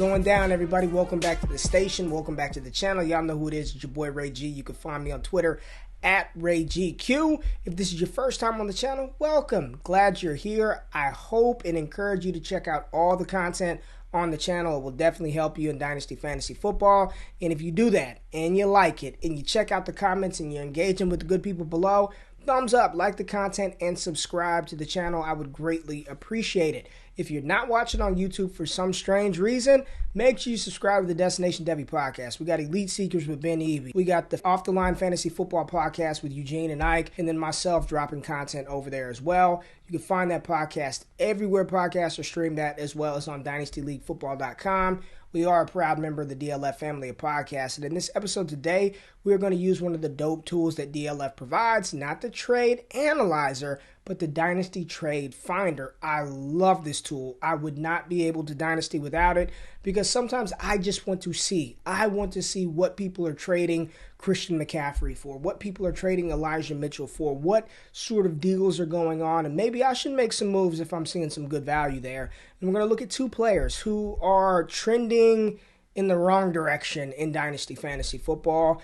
going down, everybody? Welcome back to the station. Welcome back to the channel. Y'all know who it is. It's your boy Ray G. You can find me on Twitter at RayGQ. If this is your first time on the channel, welcome. Glad you're here. I hope and encourage you to check out all the content on the channel. It will definitely help you in Dynasty Fantasy Football. And if you do that and you like it and you check out the comments and you're engaging with the good people below, thumbs up, like the content, and subscribe to the channel. I would greatly appreciate it. If you're not watching on YouTube for some strange reason, make sure you subscribe to the Destination Devy podcast. We got Elite Seekers with Ben Eby. We got the Off the Line Fantasy Football podcast with Eugene and Ike, and then myself dropping content over there as well. You can find that podcast everywhere podcasts are streamed at, as well as on dynastyleaguefootball.com. We are a proud member of the DLF family of podcasts. And in this episode today, we're going to use one of the dope tools that DLF provides, not the Trade Analyzer, but the Dynasty Trade Finder. I love this tool. I would not be able to Dynasty without it because sometimes I just want to see. I want to see what people are trading Christian McCaffrey for, what people are trading Elijah Mitchell for, what sort of deals are going on, and maybe I should make some moves if I'm seeing some good value there. And we're going to look at two players who are trending in the wrong direction in Dynasty Fantasy Football.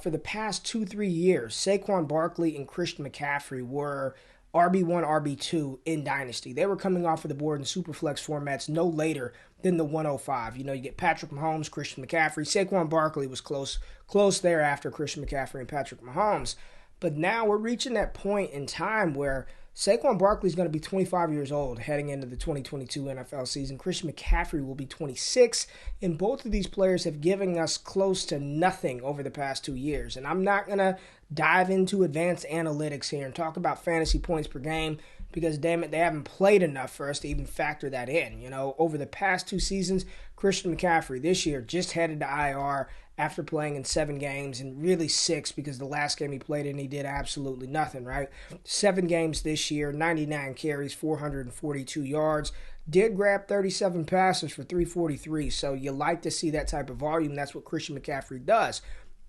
For the past 2-3 years, Saquon Barkley and Christian McCaffrey were RB1, RB2 in Dynasty. They were coming off of the board in Superflex formats no later than the 105. You know, you get Patrick Mahomes, Christian McCaffrey. Saquon Barkley was close there after Christian McCaffrey and Patrick Mahomes. But now we're reaching that point in time where Saquon Barkley is going to be 25 years old heading into the 2022 NFL season. Christian McCaffrey will be 26, and both of these players have given us close to nothing over the past 2 years. And I'm not going to dive into advanced analytics here and talk about fantasy points per game because, damn it, they haven't played enough for us to even factor that in. You know, over the past 2 seasons, Christian McCaffrey this year just headed to IR after playing in 7 games, and really 6 because the last game he played in, he did absolutely nothing, right? 7 games this year, 99 carries, 442 yards. Did grab 37 passes for 343, so you like to see that type of volume. That's what Christian McCaffrey does.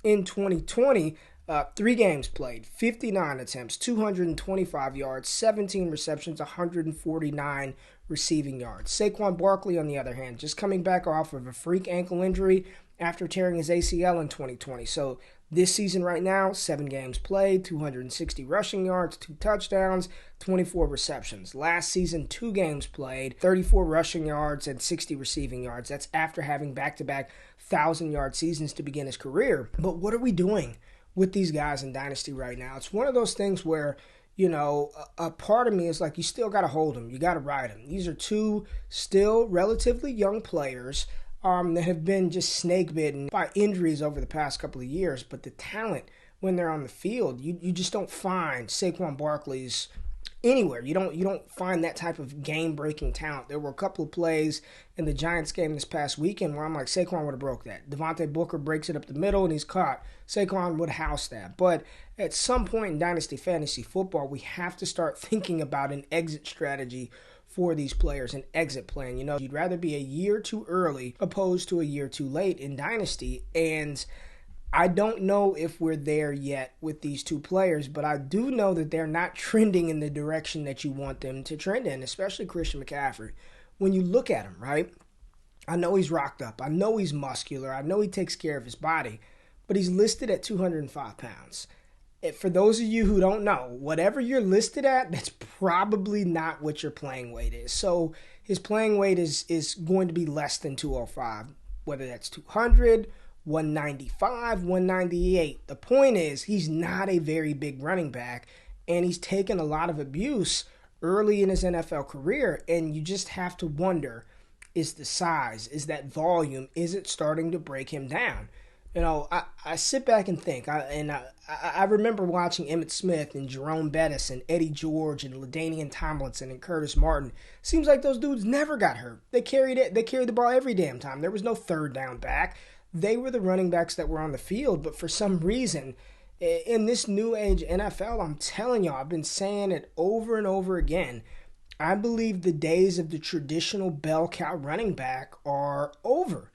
In 2020, 3 games played, 59 attempts, 225 yards, 17 receptions, 149 receiving yards. Saquon Barkley, on the other hand, just coming back off of a freak ankle injury after tearing his ACL in 2020. So this season right now, 7 games played, 260 rushing yards, 2 touchdowns, 24 receptions. Last season, 2 games played, 34 rushing yards and 60 receiving yards. That's after having back-to-back 1,000-yard seasons to begin his career. But what are we doing with these guys in Dynasty right now? It's one of those things where, you know, a part of me is like, you still got to hold them. You got to ride them. These are 2 still relatively young players that have been just snake bitten by injuries over the past couple of years. But the talent when they're on the field, you just don't find Saquon Barkley's anywhere. You don't find that type of game-breaking talent. There were a couple of plays in the Giants game this past weekend where I'm like, Saquon would have broke that. Devontae Booker breaks it up the middle and he's caught. Saquon would house that. But at some point in Dynasty Fantasy Football, we have to start thinking about an exit strategy for these players, an exit plan. You know, you'd rather be a year too early opposed to a year too late in Dynasty. And I don't know if we're there yet with these 2 players, but I do know that they're not trending in the direction that you want them to trend in, especially Christian McCaffrey. When you look at him, right, I know he's rocked up. I know he's muscular. I know he takes care of his body, but he's listed at 205 pounds. For those of you who don't know, whatever you're listed at, that's probably not what your playing weight is. So his playing weight is going to be less than 205, whether that's 200, 195, 198. The point is, he's not a very big running back, and he's taken a lot of abuse early in his NFL career, and you just have to wonder, is the size, is that volume, is it starting to break him down? You know, I sit back and think, I remember watching Emmitt Smith and Jerome Bettis and Eddie George and LaDainian Tomlinson and Curtis Martin. Seems like those dudes never got hurt. They carried the ball every damn time. There was no third down back. They were the running backs that were on the field, but for some reason, in this new age NFL, I'm telling y'all, I've been saying it over and over again, I believe the days of the traditional bell cow running back are over.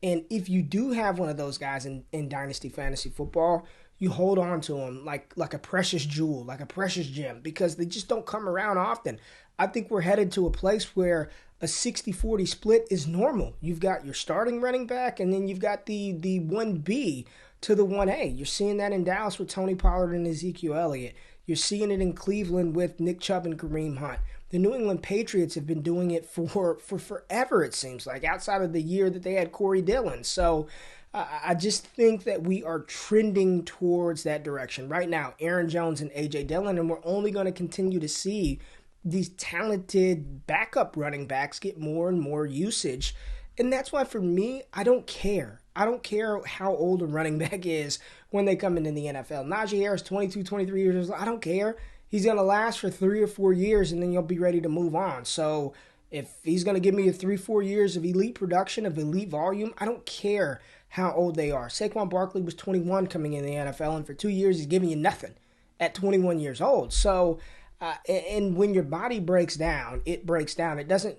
And if you do have one of those guys in Dynasty Fantasy Football, you hold on to them like a precious jewel, like a precious gem, because they just don't come around often. I think we're headed to a place where a 60-40 split is normal. You've got your starting running back, and then you've got the 1B to the 1A. You're seeing that in Dallas with Tony Pollard and Ezekiel Elliott. You're seeing it in Cleveland with Nick Chubb and Kareem Hunt. The New England Patriots have been doing it for forever, it seems like, outside of the year that they had Corey Dillon. So I just think that we are trending towards that direction. Right now, Aaron Jones and A.J. Dillon, and we're only going to continue to see these talented backup running backs get more and more usage. And that's why, for me, I don't care. I don't care how old a running back is when they come into the NFL. Najee Harris, 22, 23 years old. I don't care. He's going to last for 3 or 4 years, and then you'll be ready to move on. So if he's going to give me 3-4 years of elite production, of elite volume, I don't care how old they are. Saquon Barkley was 21 coming in the NFL, and for 2 years he's giving you nothing at 21 years old. So, and when your body breaks down, it breaks down. It doesn't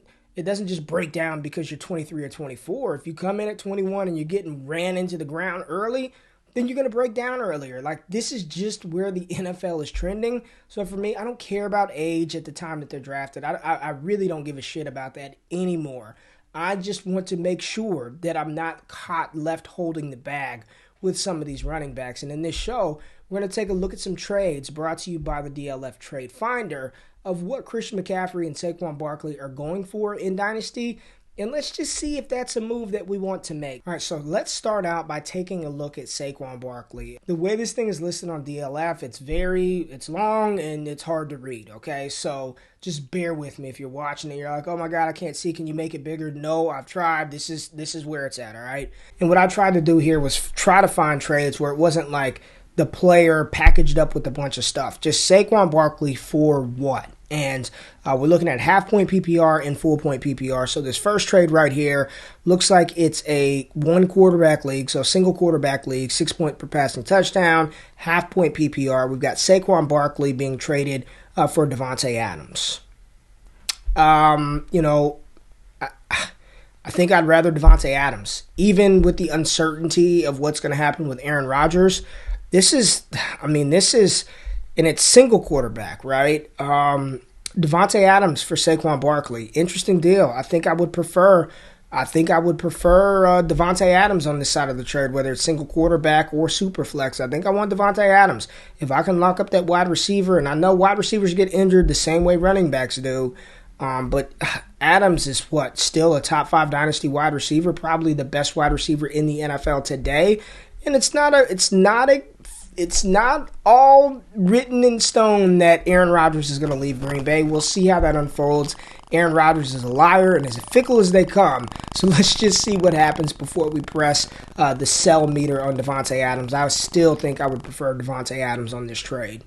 just break down because you're 23 or 24. If you come in at 21 and you're getting ran into the ground early, then you're going to break down earlier. Like, this is just where the NFL is trending. So for me, I don't care about age at the time that they're drafted. I really don't give a shit about that anymore. I just want to make sure that I'm not caught left holding the bag with some of these running backs. And in this show, we're going to take a look at some trades brought to you by the DLF Trade Finder of what Christian McCaffrey and Saquon Barkley are going for in Dynasty. And let's just see if that's a move that we want to make. All right, so let's start out by taking a look at Saquon Barkley. The way this thing is listed on DLF, it's long and it's hard to read, okay? So just bear with me if you're watching it. You're like, oh my God, I can't see. Can you make it bigger? No, I've tried. This is where it's at, all right? And what I tried to do here was try to find trades where it wasn't like the player packaged up with a bunch of stuff. Just Saquon Barkley for what? And we're looking at half-point PPR and full-point PPR. So this first trade right here looks like it's a one-quarterback league, so single quarterback league, 6 point per passing touchdown, half-point PPR. We've got Saquon Barkley being traded for Davante Adams. I think I'd rather Davante Adams. Even with the uncertainty of what's going to happen with Aaron Rodgers, this is, and it's single quarterback, right? Davante Adams for Saquon Barkley. Interesting deal. I think I would prefer Davante Adams on this side of the trade, whether it's single quarterback or super flex. I think I want Davante Adams. If I can lock up that wide receiver, and I know wide receivers get injured the same way running backs do, but Adams is still a top 5 dynasty wide receiver, probably the best wide receiver in the NFL today. And it's not all written in stone that Aaron Rodgers is going to leave Green Bay. We'll see how that unfolds. Aaron Rodgers is a liar and as fickle as they come. So let's just see what happens before we press the sell meter on Davante Adams. I still think I would prefer Davante Adams on this trade.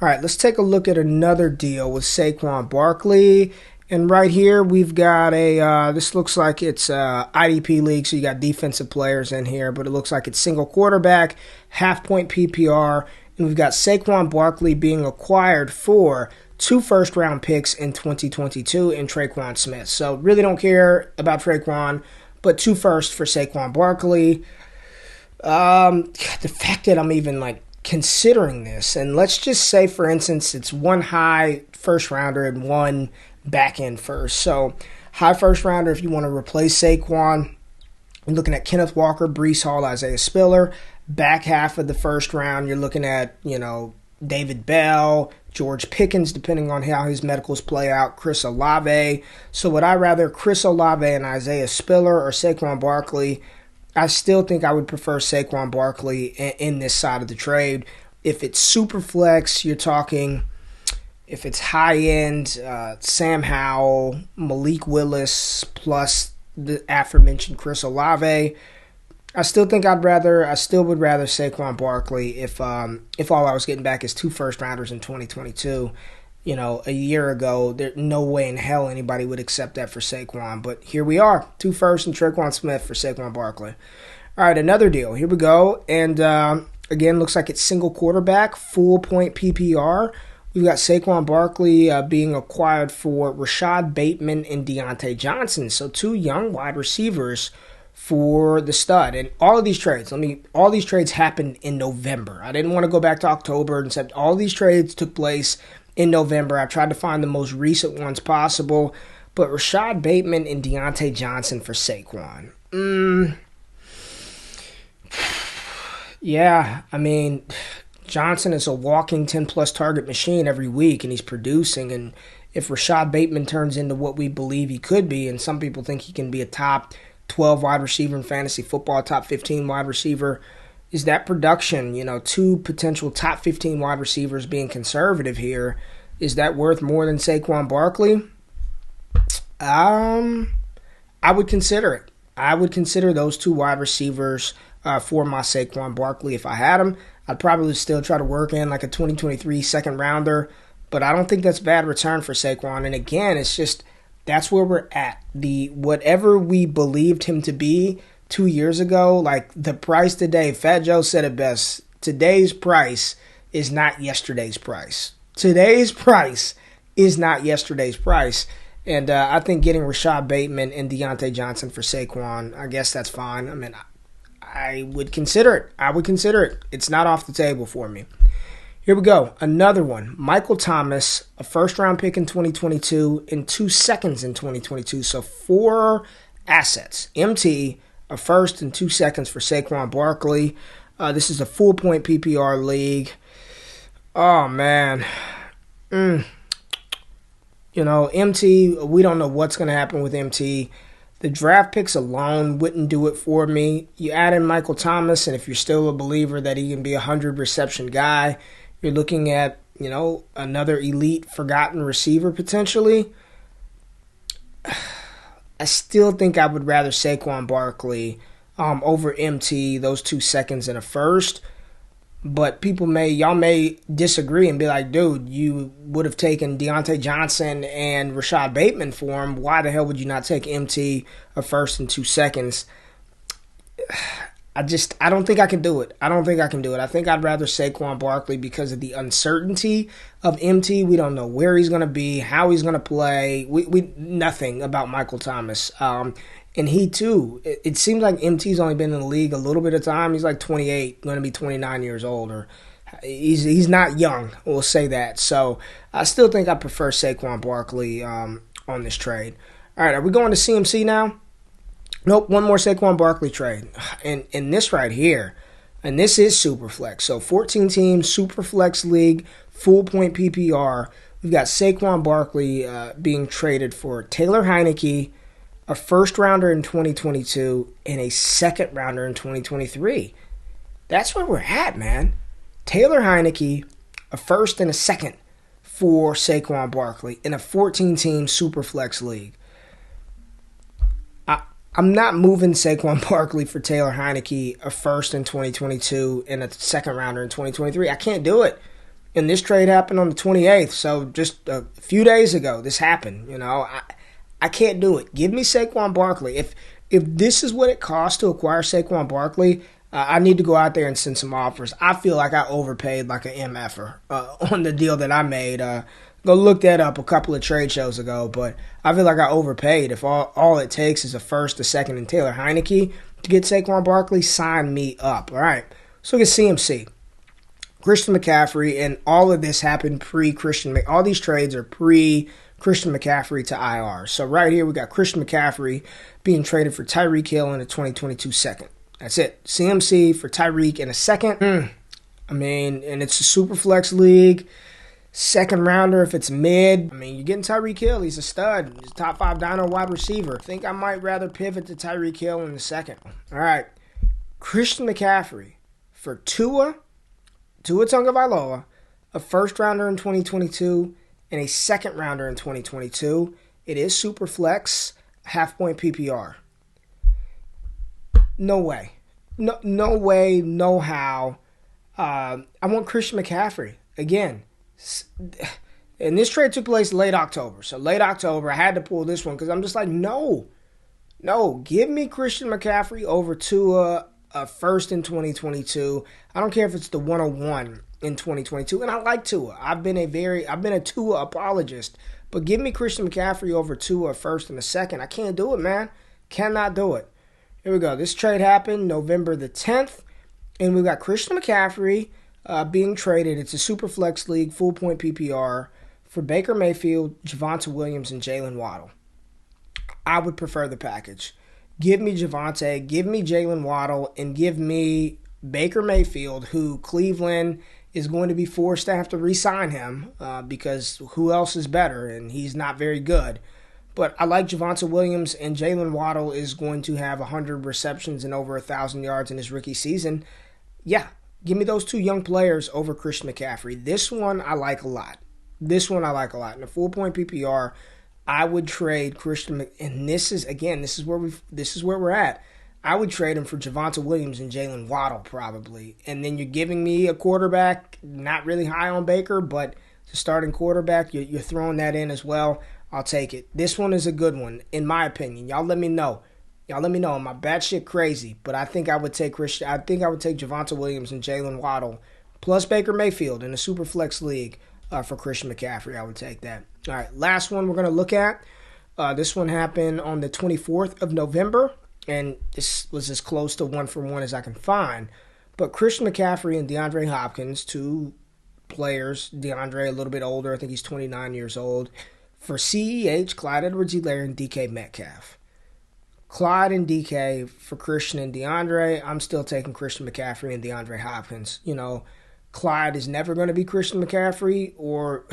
All right, let's take a look at another deal with Saquon Barkley. And right here, we've got this looks like it's IDP league, so you got defensive players in here, but it looks like it's single quarterback, half-point PPR, and we've got Saquon Barkley being acquired for 2 first-round picks in 2022 and Traquan Smith. So really don't care about Traquan, but 2 firsts for Saquon Barkley. The fact that I'm even considering this, and let's just say, for instance, it's 1 high first-rounder and 1 back-end first. So high first-rounder if you want to replace Saquon. You're looking at Kenneth Walker, Breece Hall, Isaiah Spiller. Back half of the first round, you're looking at, David Bell, George Pickens, depending on how his medicals play out, Chris Olave. So would I rather Chris Olave and Isaiah Spiller or Saquon Barkley? I still think I would prefer Saquon Barkley in this side of the trade. If it's super flex, you're talking, if it's high end, Sam Howell, Malik Willis, plus the aforementioned Chris Olave, I still would rather Saquon Barkley if all I was getting back is 2 first rounders in 2022. A year ago, there's no way in hell anybody would accept that for Saquon. But here we are, 2 firsts and Traquan Smith for Saquon Barkley. All right, another deal. Here we go. And again, looks like it's single quarterback, full point PPR. We've got Saquon Barkley being acquired for Rashad Bateman and Deontay Johnson. So 2 young wide receivers for the stud. And all of these trades, all these trades happened in November. I didn't want to go back to October, except all these trades took place in November. I tried to find the most recent ones possible. But Rashad Bateman and Deontay Johnson for Saquon. Yeah, I mean, Johnson is a walking 10-plus target machine every week, and he's producing. And if Rashad Bateman turns into what we believe he could be, and some people think he can be a top 12 wide receiver in fantasy football, top 15 wide receiver, is that production, two potential top 15 wide receivers being conservative here, is that worth more than Saquon Barkley? I would consider it. I would consider those two wide receivers for my Saquon Barkley if I had him. I'd probably still try to work in like a 2023 second rounder, but I don't think that's bad return for Saquon. And again, it's just that's where we're at. Whatever we believed him to be 2 years ago, like the price today, Fat Joe said it best. Today's price is not yesterday's price. Today's price is not yesterday's price. And I think getting Rashad Bateman and Deontay Johnson for Saquon, I guess that's fine. I mean, I would consider it. I would consider it. It's not off the table for me. Here we go. Another one. Michael Thomas, a first-round pick in 2022 and 2 seconds in 2022. So 4 assets. MT, a first and 2 seconds for Saquon Barkley. This is a full-point PPR league. Oh, man. MT, we don't know what's going to happen with MT. The draft picks alone wouldn't do it for me. You add in Michael Thomas, and if you're still a believer that he can be a 100-reception guy, you're looking at, another elite forgotten receiver potentially. I still think I would rather Saquon Barkley over MT, those 2 seconds and a first. But y'all may disagree and be like, dude, you would have taken Deontay Johnson and Rashad Bateman for him. Why the hell would you not take MT, a first and 2 seconds? I don't think I can do it. I think I'd rather Saquon Barkley because of the uncertainty of MT. We don't know where he's going to be, how he's going to play. We nothing about Michael Thomas. And he, too, it seems like MT's only been in the league a little bit of time. He's like 28, going to be 29 years old. Or he's not young, we'll say that. So I still think I prefer Saquon Barkley on this trade. All right, are we going to CMC now? Nope, one more Saquon Barkley trade. And this right here, and this is Superflex. So 14-team Superflex League, full-point PPR. We've got Saquon Barkley being traded for Taylor Heineke, a first-rounder in 2022, and a second-rounder in 2023. That's where we're at, man. Taylor Heineke, a first and a second for Saquon Barkley in a 14-team Superflex League. I'm not moving Saquon Barkley for Taylor Heineke, a first in 2022 and a second-rounder in 2023. I can't do it. And this trade happened on the 28th, so just a few days ago this happened. I can't do it. Give me Saquon Barkley. If this is what it costs to acquire Saquon Barkley, I need to go out there and send some offers. I feel like I overpaid like an MFer on the deal that I made. Go look that up a couple of trade shows ago, but I feel like I overpaid. If all it takes is a first, a second, and Taylor Heineke to get Saquon Barkley, sign me up. All right, so look at CMC. Christian McCaffrey, and all of this happened pre-Christian. All these trades are pre-Christian McCaffrey to IR. So right here we got Christian McCaffrey being traded for Tyreek Hill in a 2022 second. That's it. CMC for Tyreek in a second. I mean, and it's a super flex league. Second rounder if it's mid. I mean, you're getting Tyreek Hill. He's a stud. He's a top 5 dyno wide receiver. I think I might rather pivot to Tyreek Hill in the second. All right. Christian McCaffrey for Tua Tagovailoa, a first rounder in 2022 and a second rounder in 2022. It is super flex, half-point PPR. No way. No way, no how. I want Christian McCaffrey. Again, and this trade took place late October. So late October, I had to pull this one because I'm just like, no. Give me Christian McCaffrey over Tua, first in 2022. I don't care if it's the 101 in 2022. And I like Tua. I've been a Tua apologist. But give me Christian McCaffrey over Tua, first and a second. I can't do it, man. Cannot do it. Here we go. This trade happened November the 10th. And we've got Christian McCaffrey being traded. It's a super flex league, full point PPR for Baker Mayfield, Javonte Williams, and Jalen Waddle. I would prefer the package. Give me Javonte, give me Jalen Waddle, and give me Baker Mayfield, who Cleveland is going to be forced to have to re-sign him because who else is better, and he's not very good. But I like Javonte Williams, and Jalen Waddle is going to have 100 receptions and over 1,000 yards in his rookie season. Yeah, give me those two young players over Christian McCaffrey. This one I like a lot. In a full-point PPR, I would trade Christian, and this is where we're at. I would trade him for Javonte Williams and Jalen Waddle probably. And then you're giving me a quarterback, not really high on Baker, but the starting quarterback, you're throwing that in as well. I'll take it. This one is a good one, in my opinion. Y'all let me know. Am I batshit crazy? But I think I would take Javonte Williams and Jalen Waddle plus Baker Mayfield in a super flex league for Christian McCaffrey. I would take that. All right, last one we're going to look at. This one happened on the 24th of November. And this was as close to 1-for-1 as I can find. But Christian McCaffrey and DeAndre Hopkins, two players, DeAndre a little bit older, I think he's 29 years old, for CEH, Clyde Edwards-Helaire, and DK Metcalf. Clyde and DK for Christian and DeAndre. I'm still taking Christian McCaffrey and DeAndre Hopkins. You know, Clyde is never going to be Christian McCaffrey, or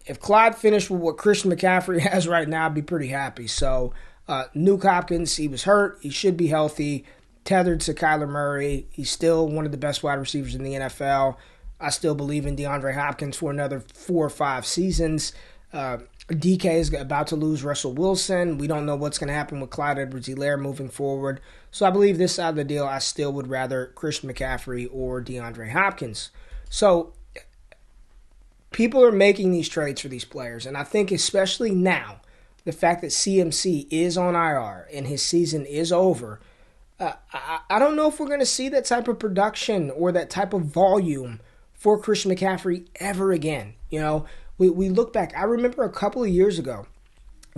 if Clyde finished with what Christian McCaffrey has right now, I'd be pretty happy. So, Nuke Hopkins, he was hurt. He should be healthy. Tethered to Kyler Murray. He's still one of the best wide receivers in the NFL. I still believe in DeAndre Hopkins for another 4 or 5 seasons. DK is about to lose Russell Wilson. We don't know what's going to happen with Clyde Edwards-Helaire moving forward. So I believe this side of the deal, I still would rather Christian McCaffrey or DeAndre Hopkins. So people are making these trades for these players, and I think especially now, the fact that CMC is on IR and his season is over, I don't know if we're going to see that type of production or that type of volume for Christian McCaffrey ever again. You know, we look back. I remember a couple of years ago,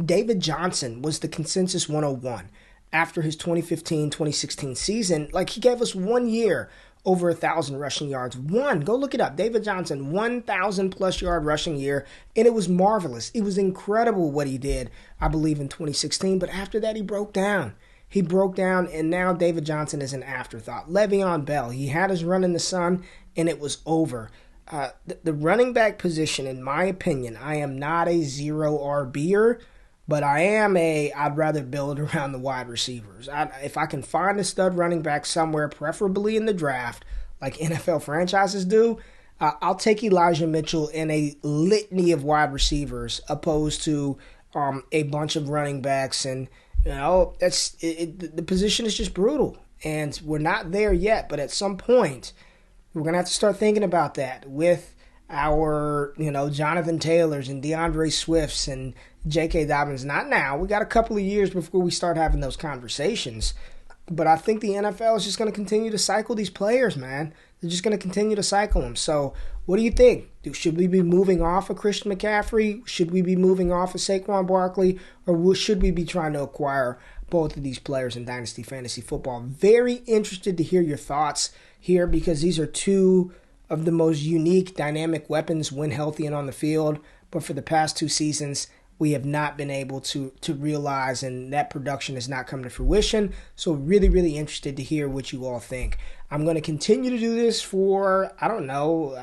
David Johnson was the consensus 101 after his 2015-2016 season. Like, he gave us 1 year over 1,000 rushing yards. Go look it up. David Johnson, 1,000-plus yard rushing year, and it was marvelous. It was incredible what he did, I believe, in 2016. But after that, he broke down. And now David Johnson is an afterthought. Le'Veon Bell, he had his run in the sun, and it was over. The running back position, in my opinion, I am not a zero RB'er, but I'd rather build around the wide receivers. If I can find a stud running back somewhere, preferably in the draft, like NFL franchises do, I'll take Elijah Mitchell in a litany of wide receivers opposed to a bunch of running backs. And, you know, the position is just brutal. And we're not there yet, but at some point, we're going to have to start thinking about that with our, Jonathan Taylors and DeAndre Swifts and J.K. Dobbins. Not now. We got a couple of years before we start having those conversations. But I think the NFL is just going to continue to cycle these players, man. They're just going to continue to cycle them. So what do you think? Should we be moving off of Christian McCaffrey? Should we be moving off of Saquon Barkley? Or should we be trying to acquire both of these players in Dynasty Fantasy Football? Very interested to hear your thoughts here, because these are two of the most unique, dynamic weapons when healthy and on the field. But for the past 2 seasons, we have not been able to realize, and that production has not come to fruition. So really, really interested to hear what you all think. I'm going to continue to do this for, I don't know.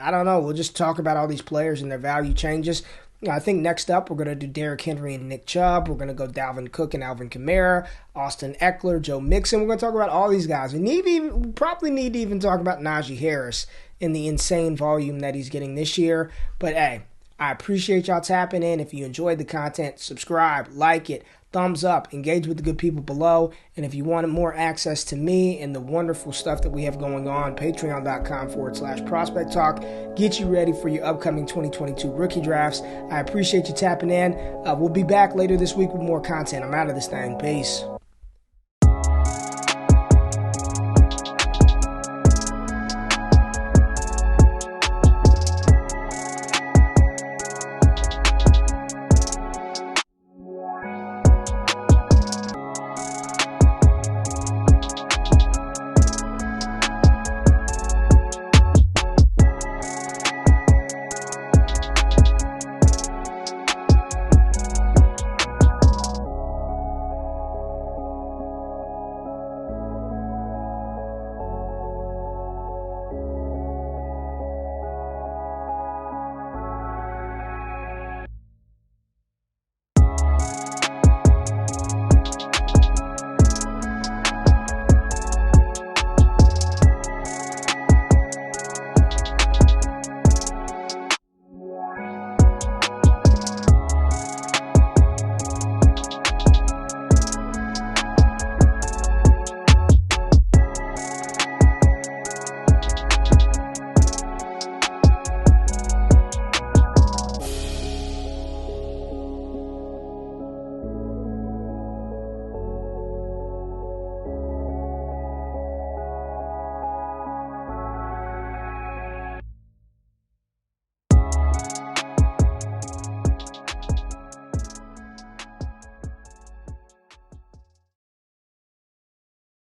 We'll just talk about all these players and their value changes. I think next up, we're going to do Derrick Henry and Nick Chubb. We're going to go Dalvin Cook and Alvin Kamara, Austin Eckler, Joe Mixon. We're going to talk about all these guys. We probably need to even talk about Najee Harris and the insane volume that he's getting this year. But hey, I appreciate y'all tapping in. If you enjoyed the content, subscribe, like it, thumbs up, engage with the good people below. And if you wanted more access to me and the wonderful stuff that we have going on, patreon.com/prospect talk. Get you ready for your upcoming 2022 rookie drafts. I appreciate you tapping in. We'll be back later this week with more content. I'm out of this thing. Peace.